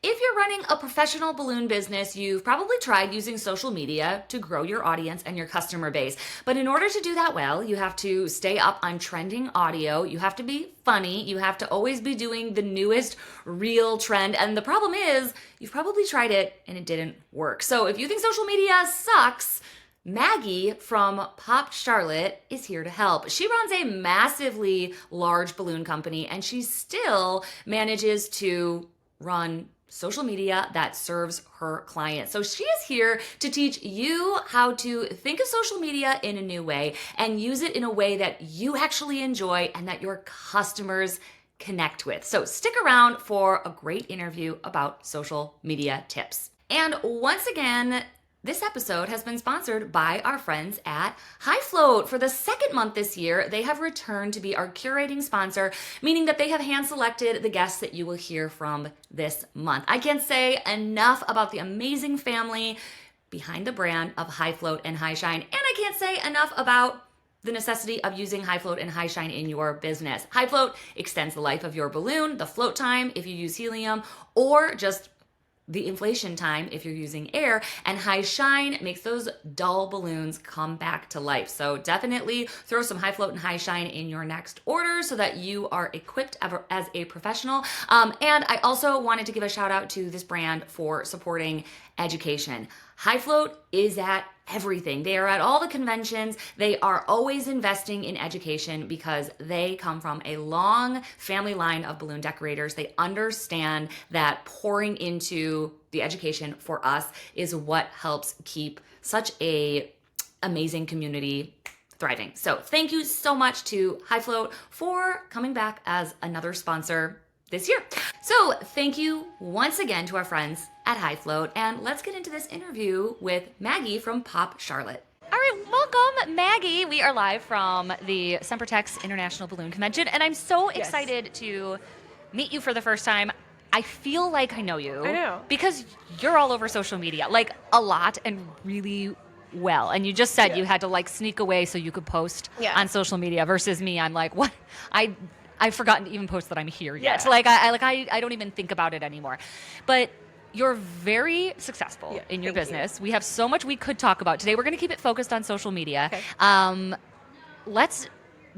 If you're running a professional balloon business, you've probably tried using social media to grow your audience and your customer base. But in order to do that well, you have to stay up on trending audio. You have to be funny. You have to always be doing the newest real trend. And the problem is, you've probably tried it and it didn't work. So if you think social media sucks, Maggie from Pop Charlotte is here to help. She runs a massively large balloon company and she still manages to run social media that serves her clients. So she is here to teach you how to think of social media in a new way and use it in a way that you actually enjoy and that your customers connect with. So stick around for a great interview about social media tips. And once again, this episode has been sponsored by our friends at High Float. For the second month this year, they have returned to be our curating sponsor, meaning that they have hand-selected the guests that you will hear from this month. I can't say enough about the amazing family behind the brand of High Float and High Shine, and I can't say enough about the necessity of using High Float and High Shine in your business. High Float extends the life of your balloon, the float time if you use helium, or just the inflation time if you're using air, and High Shine makes those dull balloons come back to life. So definitely throw some High Float and High Shine in your next order so that you are equipped as a professional. And I also wanted to give a shout out to this brand for supporting education. High Float is at everything. They are at all the conventions. They are always investing in education because they come from a long family line of balloon decorators. They understand that pouring into the education for us is what helps keep such a amazing community thriving. So thank you so much to High Float for coming back as another sponsor this year. So thank you once again to our friends at High Float, and let's get into this interview with Maggie from Pop Charlotte. All right, welcome, Maggie. We are live from the Sempertex International Balloon Convention, and I'm so excited to meet you for the first time. I feel like I know you. I know. Because you're all over social media, like a lot and really well. And you just said you had to like sneak away so you could post on social media versus me. I'm like, what? I've forgotten to even post that I'm here yet. Like I don't even think about it anymore. But you're very successful in your business. We have so much we could talk about today. We're going to keep it focused on social media. Okay. Let's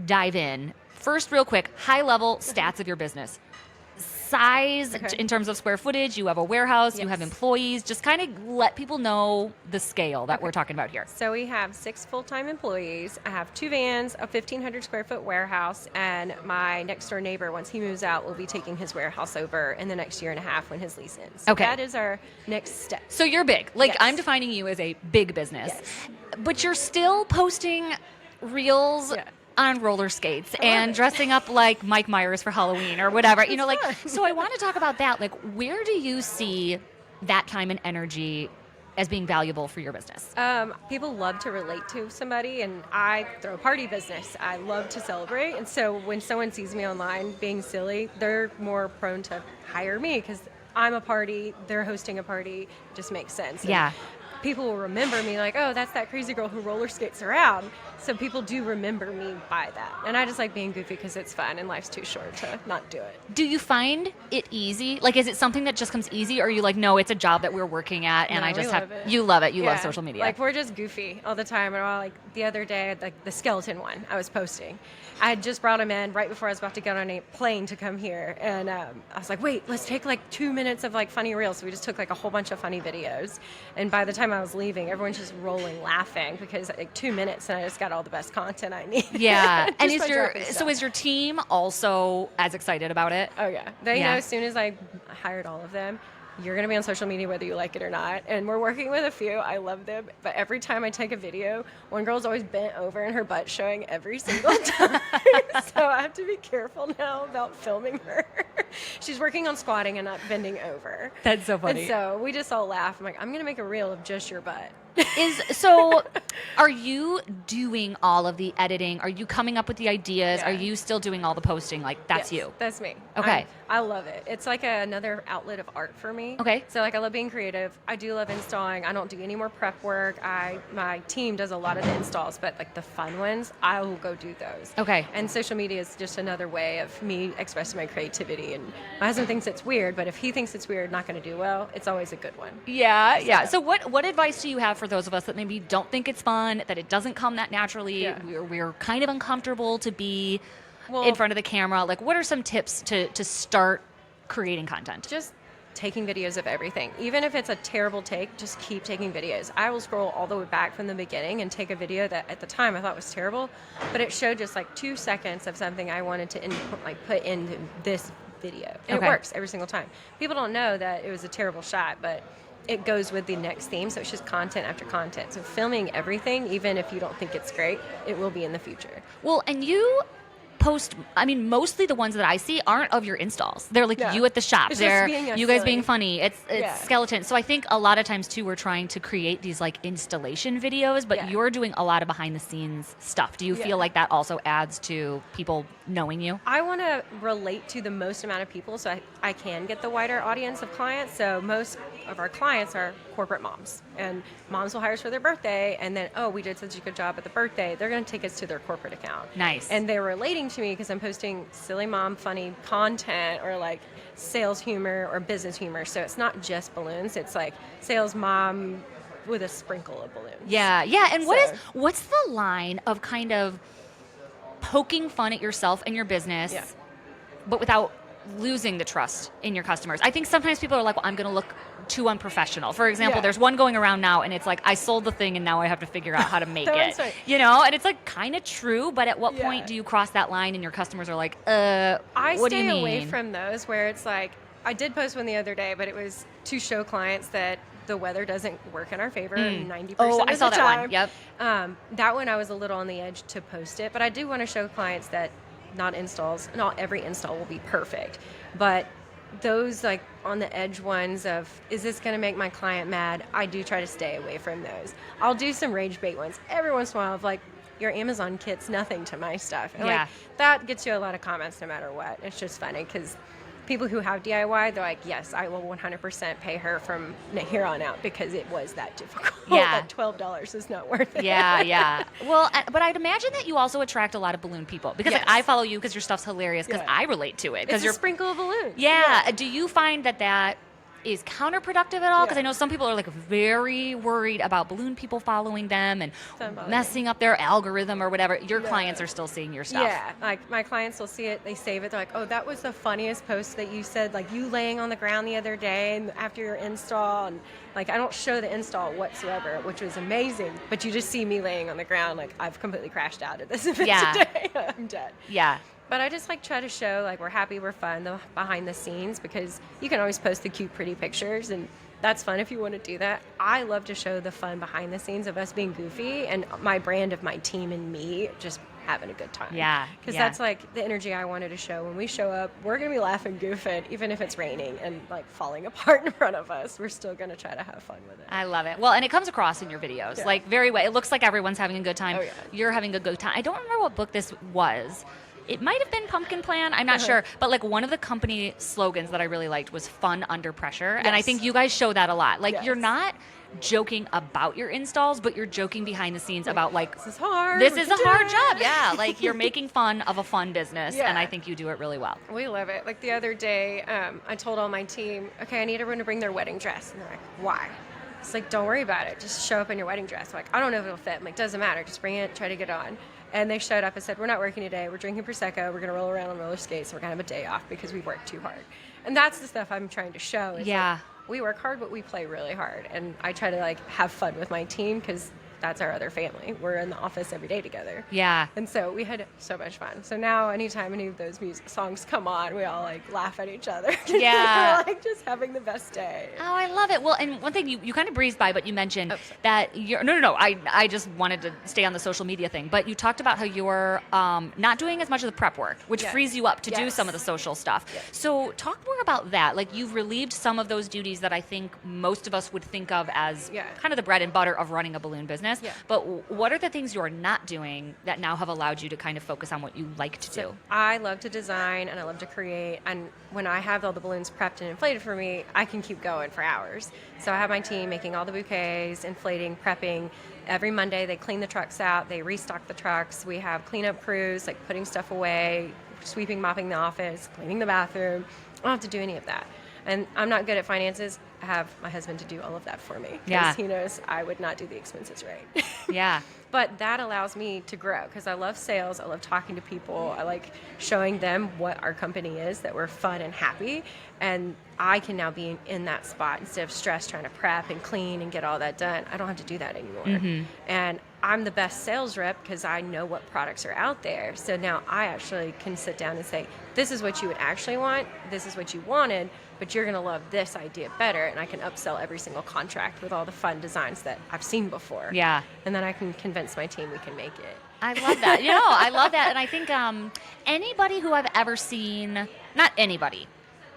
dive in. First, real quick, high level stats of your business. Size in terms of square footage, you have a warehouse, you have employees, just kind of let people know the scale that we're talking about here. So we have 6 full-time employees. I have 2 vans, a 1,500 square foot warehouse, and my next door neighbor, once he moves out, will be taking his warehouse over in the next year and a half when his lease ends. So that is our next step. So you're big. Like I'm defining you as a big business, but you're still posting reels on roller skates and dressing up like Mike Myers for Halloween or whatever, you know, like, so I want to talk about that. Like, where do you see that time and energy as being valuable for your business? People love to relate to somebody, and I throw a party business. I love to celebrate. And so when someone sees me online being silly, they're more prone to hire me because I'm a party, they're hosting a party. It just makes sense. And people will remember me like, oh, that's that crazy girl who roller skates around. So people do remember me by that. And I just like being goofy because it's fun and life's too short to not do it. Do you find it easy? Like, is it something that just comes easy, or are you like, no, it's a job that we're working at and I just have it. You love it. You love social media. Like, we're just goofy all the time. And like the other day, like the skeleton one I was posting, I had just brought him in right before I was about to get on a plane to come here. And I was like, wait, let's take like 2 minutes of like funny reels. So we just took like a whole bunch of funny videos. And by the time I was leaving, everyone's just rolling laughing because like 2 minutes and I just got all the best content I need. Yeah. And is your team also as excited about it? Oh yeah. They know as soon as I hired all of them, you're going to be on social media whether you like it or not. And we're working with a few. I love them. But every time I take a video, one girl's always bent over and her butt showing every single time. So I have to be careful now about filming her. She's working on squatting and not bending over. That's so funny. And so we just all laugh. I'm like, I'm going to make a reel of just your butt. So are you doing all of the editing? Are you coming up with the ideas? Are you still doing all the posting? Like, that's you? That's me. Okay. I love it. It's like another outlet of art for me. me. Okay. So like I love being creative. I do love installing. I don't do any more prep work. My team does a lot of the installs, but like the fun ones, I will go do those. Okay. And social media is just another way of me expressing my creativity. And my husband thinks it's weird, but if he thinks it's weird, not going to do well, it's always a good one. Yeah. So what advice do you have for those of us that maybe don't think it's fun, that it doesn't come that naturally? Yeah. We're kind of uncomfortable to be in front of the camera. Like, what are some tips to start creating content? Just taking videos of everything. Even if it's a terrible take, just keep taking videos. I will scroll all the way back from the beginning and take a video that at the time I thought was terrible, but it showed just like 2 seconds of something I wanted to put into this video. And it works every single time. People don't know that it was a terrible shot, but it goes with the next theme, so it's just content after content. So filming everything, even if you don't think it's great, it will be in the future. Well, and you post, I mean, mostly the ones that I see aren't of your installs. They're like you at the shop. It's They're just you guys silly. being funny. It's skeleton. So I think a lot of times too, we're trying to create these like installation videos, but you're doing a lot of behind the scenes stuff. Do you feel like that also adds to people knowing you? I want to relate to the most amount of people so I can get the wider audience of clients. So most of our clients are corporate moms, and moms will hire us for their birthday, and then, oh, we did such a good job at the birthday, they're going to take us to their corporate account. Nice. And they're relating to me because I'm posting silly mom funny content or like sales humor or business humor. So it's not just balloons, it's like sales mom with a sprinkle of balloons. Yeah. And what's the line of kind of poking fun at yourself and your business, but without losing the trust in your customers? I think sometimes people are like, well, I'm going to look too unprofessional. For example, there's one going around now, and it's like, I sold the thing, and now I have to figure out how to make it. Right. You know, and it's like kind of true, but at what point do you cross that line and your customers are like, what do you mean? I stay away from those where it's like, I did post one the other day, but it was to show clients that the weather doesn't work in our favor 90% of the time. I saw that one. Yep. That one I was a little on the edge to post it, but I do want to show clients that not every install will be perfect, but those like on the edge ones of, is this going to make my client mad? I do try to stay away from those. I'll do some rage bait ones every once in a while of like, your Amazon kit's nothing to my stuff. And like, that gets you a lot of comments no matter what. It's just funny because people who have DIY, they're like, yes, I will 100% pay her from here on out because it was that difficult. That $12 is not worth it. Yeah. Well, but I'd imagine that you also attract a lot of balloon people because like, I follow you because your stuff's hilarious because I relate to it. It's a sprinkle of balloons. Yeah. Do you find that is counterproductive at all? Because I know some people are like very worried about balloon people following them and messing up their algorithm or whatever. Your clients are still seeing your stuff. Yeah, like my clients will see it, they save it, they're like, oh, that was the funniest post that you said, like you laying on the ground the other day and after your install, and like I don't show the install whatsoever, which was amazing, but you just see me laying on the ground like I've completely crashed out at this event today. I'm dead. Yeah. But I just like try to show like we're happy, we're fun, the behind the scenes, because you can always post the cute, pretty pictures, and that's fun if you want to do that. I love to show the fun behind the scenes of us being goofy and my brand of my team and me just having a good time. Yeah. Because that's like the energy I wanted to show. When we show up, we're going to be laughing, goofing, even if it's raining and like falling apart in front of us. We're still going to try to have fun with it. I love it. Well, and it comes across in your videos. Like it looks like everyone's having a good time. Oh, yeah. You're having a good time. I don't remember what book this was. It might have been Pumpkin Plan. I'm not sure. But like one of the company slogans that I really liked was fun under pressure. And I think you guys show that a lot. Like you're not joking about your installs, but you're joking behind the scenes about like, this is hard. This is a hard job. Yeah. Like you're making fun of a fun business. And I think you do it really well. We love it. Like the other day, I told all my team, okay, I need everyone to bring their wedding dress. And they're like, why? It's like, don't worry about it. Just show up in your wedding dress. Like, I don't know if it'll fit. I'm like, doesn't matter. Just bring it, try to get on. And they showed up and said, we're not working today. We're drinking Prosecco. We're going to roll around on roller skates. We're going to have a day off because we worked too hard. And that's the stuff I'm trying to show. Is like, we work hard, but we play really hard. And I try to like have fun with my team because that's our other family. We're in the office every day together. Yeah. And so we had so much fun. So now anytime any of those music songs come on, we all like laugh at each other. Yeah. We're like just having the best day. Oh, I love it. Well, and one thing you kind of breezed by, but you mentioned that you're, no. I just wanted to stay on the social media thing, but you talked about how you're not doing as much of the prep work, which frees you up to do some of the social stuff. Yes. So talk more about that. Like you've relieved some of those duties that I think most of us would think of as kind of the bread and butter of running a balloon business. business. Yeah. But what are the things you're not doing that now have allowed you to kind of focus on what you like to do? I love to design and I love to create. And when I have all the balloons prepped and inflated for me, I can keep going for hours. So I have my team making all the bouquets, inflating, prepping. Every Monday they clean the trucks out, they restock the trucks. We have cleanup crews, like putting stuff away, sweeping, mopping the office, cleaning the bathroom. I don't have to do any of that. And I'm not good at finances. I have my husband to do all of that for me. Yeah. He knows I would not do the expenses right. Yeah. But that allows me to grow because I love sales. I love talking to people. I like showing them what our company is, that we're fun and happy. And I can now be in that spot instead of stressed trying to prep and clean and get all that done. I don't have to do that anymore. And I'm the best sales rep because I know what products are out there. So now I actually can sit down and say, this is what you would actually want. This is what you wanted, but you're going to love this idea better. And I can upsell every single contract with all the fun designs that I've seen before. Yeah. And then I can convince my team we can make it. I love that. I love that. And I think anybody who I've ever seen, not anybody,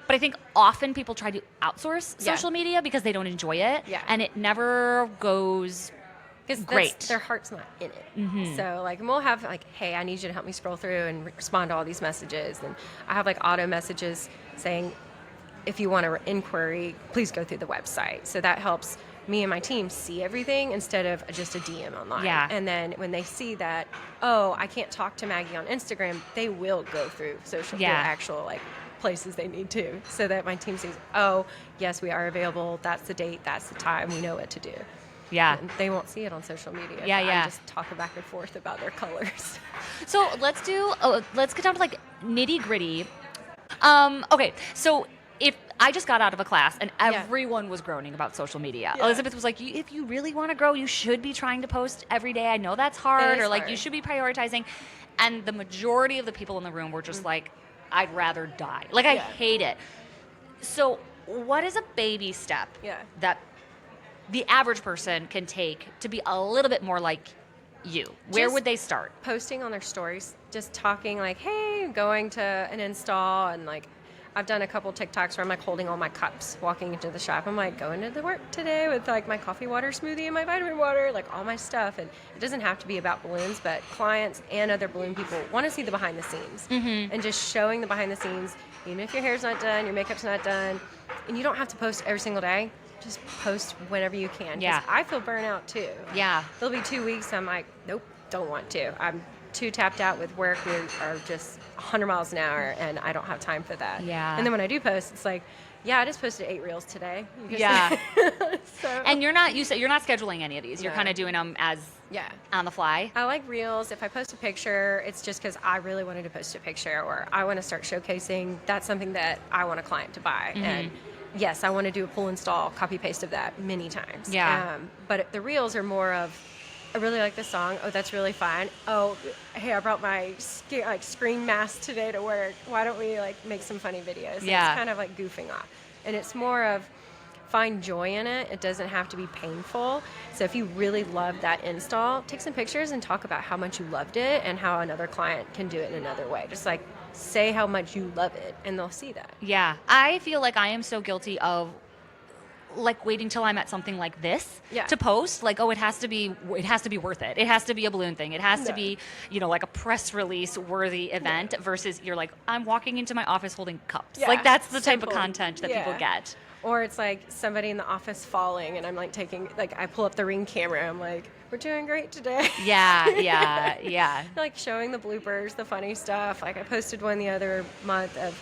but I think often people try to outsource social media because they don't enjoy it. Yeah. And it never goes great. Their heart's not in it. So like, and we'll have like, hey, I need you to help me scroll through and respond to all these messages. And I have like auto messages saying, if you want an inquiry, please go through the website. So that helps me and my team see everything instead of just a DM online. Yeah. And then when they see that, oh, I can't talk to Maggie on Instagram, they will go through social media, actual like places they need to, so that my team sees, oh, yes, we are available. That's the date. That's the time. We know what to do. Yeah. And they won't see it on social media. Yeah, yeah. I just talk back and forth about their colors. So let's get down to like nitty gritty. Okay, so if I just got out of a class and everyone was groaning about social media. Yeah. Elizabeth was like, if you really want to grow, you should be trying to post every day. I know that's hard, or like hard. You should be prioritizing. And the majority of the people in the room were just like, I'd rather die. Like, I hate it. So what is a baby step that the average person can take to be a little bit more like you? Where would they start? Posting on their stories, just talking like, hey, going to an install, and like I've done a couple TikToks where I'm like holding all my cups, walking into the shop. I'm like going to the work today with like my coffee water smoothie and my vitamin water, like all my stuff. And it doesn't have to be about balloons, but clients and other balloon people want to see the behind the scenes. And just showing the behind the scenes, even if your hair's not done, your makeup's not done, and you don't have to post every single day. Just post whenever you can. Yeah. I feel burnout too. Yeah. There'll be 2 weeks I'm like, nope, don't want to. I'm too tapped out with work. We are just 100 miles an hour, and I don't have time for that. Yeah. And then when I do post, it's like, yeah, I just posted 8 reels today. Yeah. So, And you're not scheduling any of these. You're No. kind of doing them as on the fly. I like reels. If I post a picture, it's just because I really wanted to post a picture, or I want to start showcasing. That's something that I want a client to buy. And yes, I want to do a pull install, copy paste of that many times. Yeah. But the reels are more of, I really like this song. Oh, that's really fun. Oh, hey, I brought my screen mask today to work. Why don't we like make some funny videos? And Yeah. it's kind of like goofing off. And it's more of find joy in it. It doesn't have to be painful. So if you really love that install, take some pictures and talk about how much you loved it and how another client can do it in another way. Just like say how much you love it, and they'll see that. Yeah. I feel like I am so guilty of like waiting till I'm at something like this to post. Like, oh, it has to be worth it. It has to be a balloon thing. It has to be, like a press release worthy event versus you're like, I'm walking into my office holding cups. Yeah, Like that's the type of simple. content that people get. Or it's like somebody in the office falling, and I'm like I pull up the Ring camera. I'm like, we're doing great today. Yeah. Like showing the bloopers, the funny stuff. Like I posted one the other month of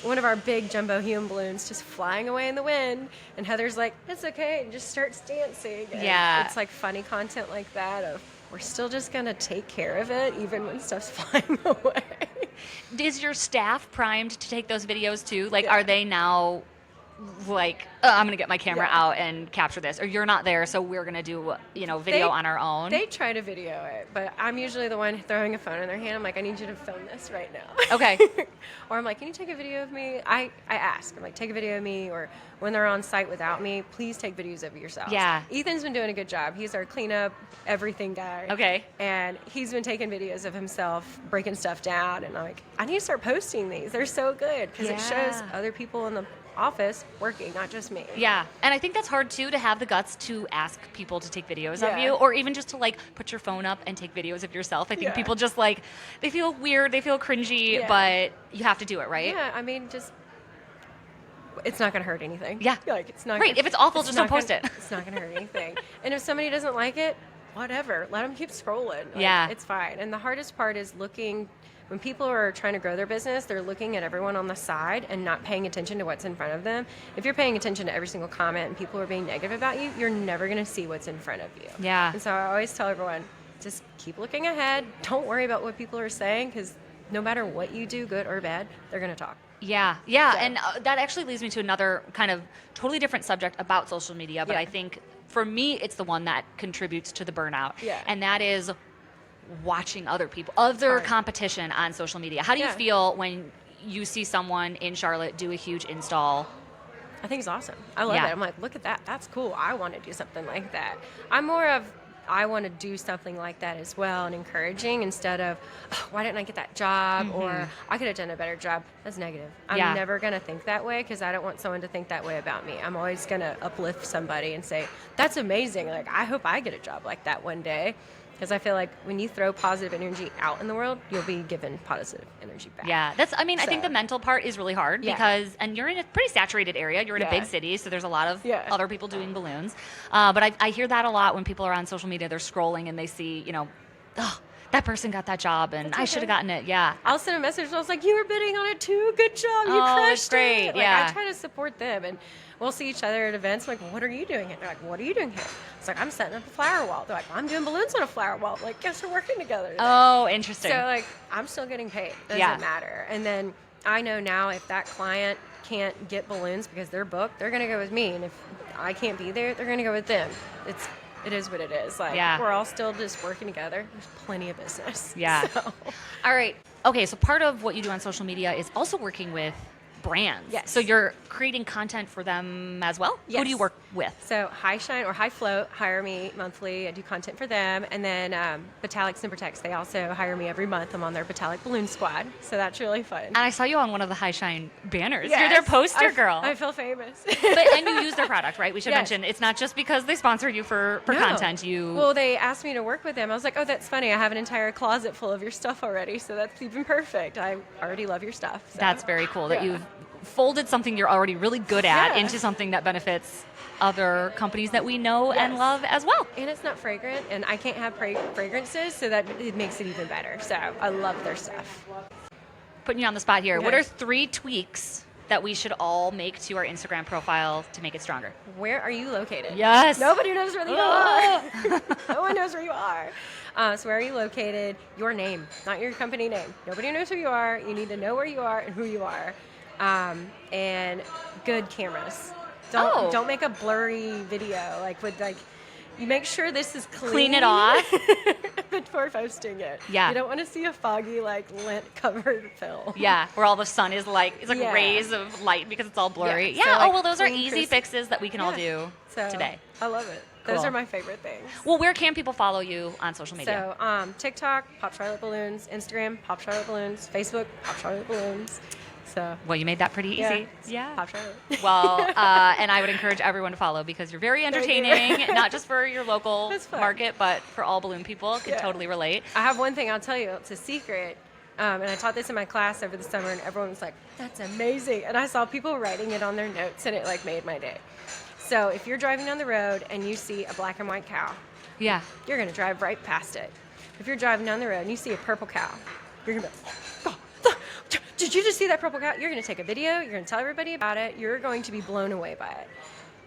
one of our big jumbo helium balloons just flying away in the wind, and Heather's like, it's okay, and just starts dancing. And it's like funny content like that of we're still just going to take care of it even when stuff's flying away. Is your staff primed to take those videos too? Like, are they now like, I'm going to get my camera out and capture this, or you're not there, so we're going to do, video on our own? They try to video it, but I'm usually the one throwing a phone in their hand. I'm like, I need you to film this right now. Okay. Or I'm like, can you take a video of me? I ask. I'm like, take a video of me, or when they're on site without me, please take videos of yourselves. Yeah. Ethan's been doing a good job. He's our cleanup, everything guy. Okay. And he's been taking videos of himself, breaking stuff down, and I'm like, I need to start posting these. They're so good, because it shows other people in the office working, not just me. Yeah. And I think that's hard too, to have the guts to ask people to take videos of Yeah. you, or even just to like put your phone up and take videos of yourself. I think Yeah. people just like, they feel weird, they feel cringy, Yeah. but you have to do it, right? Yeah, I mean, just it's not going to hurt anything. Yeah. Like, it's not Right. gonna- If it's awful, just don't post it. It's not going to hurt anything. And if somebody doesn't like it, whatever. Let them keep scrolling. Like, Yeah. It's fine. And the hardest part is looking, when people are trying to grow their business, they're looking at everyone on the side and not paying attention to what's in front of them. If you're paying attention to every single comment and people are being negative about you, you're never going to see what's in front of you. Yeah. And so I always tell everyone, just keep looking ahead. Don't worry about what people are saying, because no matter what you do, good or bad, they're going to talk. Yeah, yeah, So- and that actually leads me to another kind of totally different subject about social media, but Yeah. I think for me it's the one that contributes to the burnout, Yeah. and that is watching other people, other Hard. competition on social media. How do you Yeah. feel when you see someone in Charlotte do a huge install? I think it's awesome. I love Yeah. it. I'm like, look at that. That's cool. I want to do something like that. I'm more of, I want to do something like that as well, and encouraging, instead of, oh, why didn't I get that job? Or I could have done a better job. That's negative. I'm Yeah. never going to think that way, because I don't want someone to think that way about me. I'm always going to uplift somebody and say, that's amazing. Like, I hope I get a job like that one day. Because I feel like when you throw positive energy out in the world, you'll be given positive energy back. Yeah, I think So- the mental part is really hard Yeah. because, and you're in a pretty saturated area. You're in a Yeah. big city, so there's a lot of Yeah. other people doing balloons. But I hear that a lot when people are on social media. They're scrolling and they see, oh, that person got that job and That's I should have okay. gotten it. Yeah. I'll send a message and I was like, you were bidding on it too. Good job. You Oh, crushed that's great. it. Like, Yeah. I try to support them, and we'll see each other at events. I'm like, what are you doing here? They're like, what are you doing here? It's like, I'm setting up a flower wall. They're like, I'm doing balloons on a flower wall. Like, guess we're working together today. Oh, interesting. So, like, I'm still getting paid. Doesn't Yeah. matter. And then I know now, if that client can't get balloons because they're booked, they're going to go with me. And if I can't be there, they're going to go with them. It is what it is. Like, Yeah. we're all still just working together. There's plenty of business. Yeah. So, All right. Okay, so part of what you do on social media is also working with brands. Yes. So you're creating content for them as well? Who Yes. do you work with? So High Shine or High Float hire me monthly. I do content for them. And then Batalic Protects, they also hire me every month. I'm on their Batalic Balloon Squad. So that's really fun. And I saw you on one of the High Shine banners. You're Yes. their poster I girl. I feel famous. And you use their product, right? We should Yes. mention it's not just because they sponsor you for No. content. Well, they asked me to work with them. I was like, oh, that's funny. I have an entire closet full of your stuff already. So that's even perfect. I already love your stuff. So. That's very cool that Yeah. you've folded something you're already really good at Yeah. into something that benefits other companies that we know and Yes. love as well. And it's not fragrant, and I can't have fragrances, so that it makes it even better. So I love their stuff. Putting you on the spot here. What Okay. are 3 tweaks that we should all make to our Instagram profile to make it stronger? Where are you located? Yes. Nobody knows where you are. No one knows where you are. So where are you located? Your name, not your company name. Nobody knows who you are. You need to know where you are and who you are. And good cameras. Don't make a blurry video you make sure this is clean. Clean it off. before posting it. Yeah. You don't want to see a foggy lint covered film. Yeah, where all the sun is it's like Yeah. rays of light because it's all blurry. Yeah, Yeah, so, like, well, those are clean, easy crisp. fixes that we can all do So, today. I love it. Those Cool. are my favorite things. Well, where can people follow you on social media? So, TikTok, Pop Charlotte Balloons, Instagram, Pop Charlotte Balloons, Facebook, Pop Charlotte Balloons. So, Well, you made that pretty yeah, easy. Yeah. Pop Charlotte. Well, and I would encourage everyone to follow because you're very Thank you. entertaining, not just for your local That's fun. market, but for all balloon people. Could Yeah. totally relate. I have one thing I'll tell you. It's a secret. And I taught this in my class over the summer, and everyone was like, that's amazing. And I saw people writing it on their notes, and it made my day. So if you're driving down the road and you see a black and white cow, Yeah. you're going to drive right past it. If you're driving down the road and you see a purple cow, you're going to be, oh, did you just see that purple cow? You're going to take a video. You're going to tell everybody about it. You're going to be blown away by it.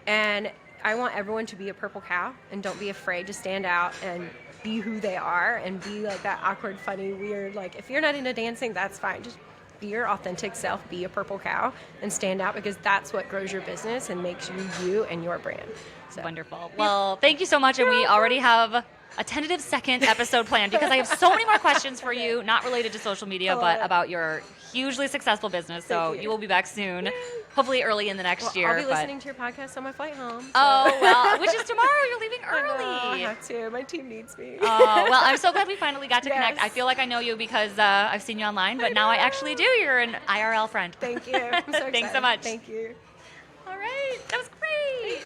And I want everyone to be a purple cow, and don't be afraid to stand out and be who they are and be like that awkward, funny, weird. Like, if you're not into dancing, that's fine. Just be your authentic self, be a purple cow, and stand out, because that's what grows your business and makes you you and your brand. So. Wonderful. Well, thank you so much. And we already have a tentative second episode planned because I have so many more questions for you, not related to social media, but about your hugely successful business. So Thank you. you will be back soon, hopefully early in the next year. I'll be but- listening to your podcast on my flight home. So. Oh, well, which is tomorrow. You're leaving I know, I early. have to. My team needs me. Oh, well, I'm so glad we finally got to connect. Yes. I feel like I know you because I've seen you online, but now I actually do. You're an IRL friend. Thank you. I'm so excited. Thanks so much. Thank you.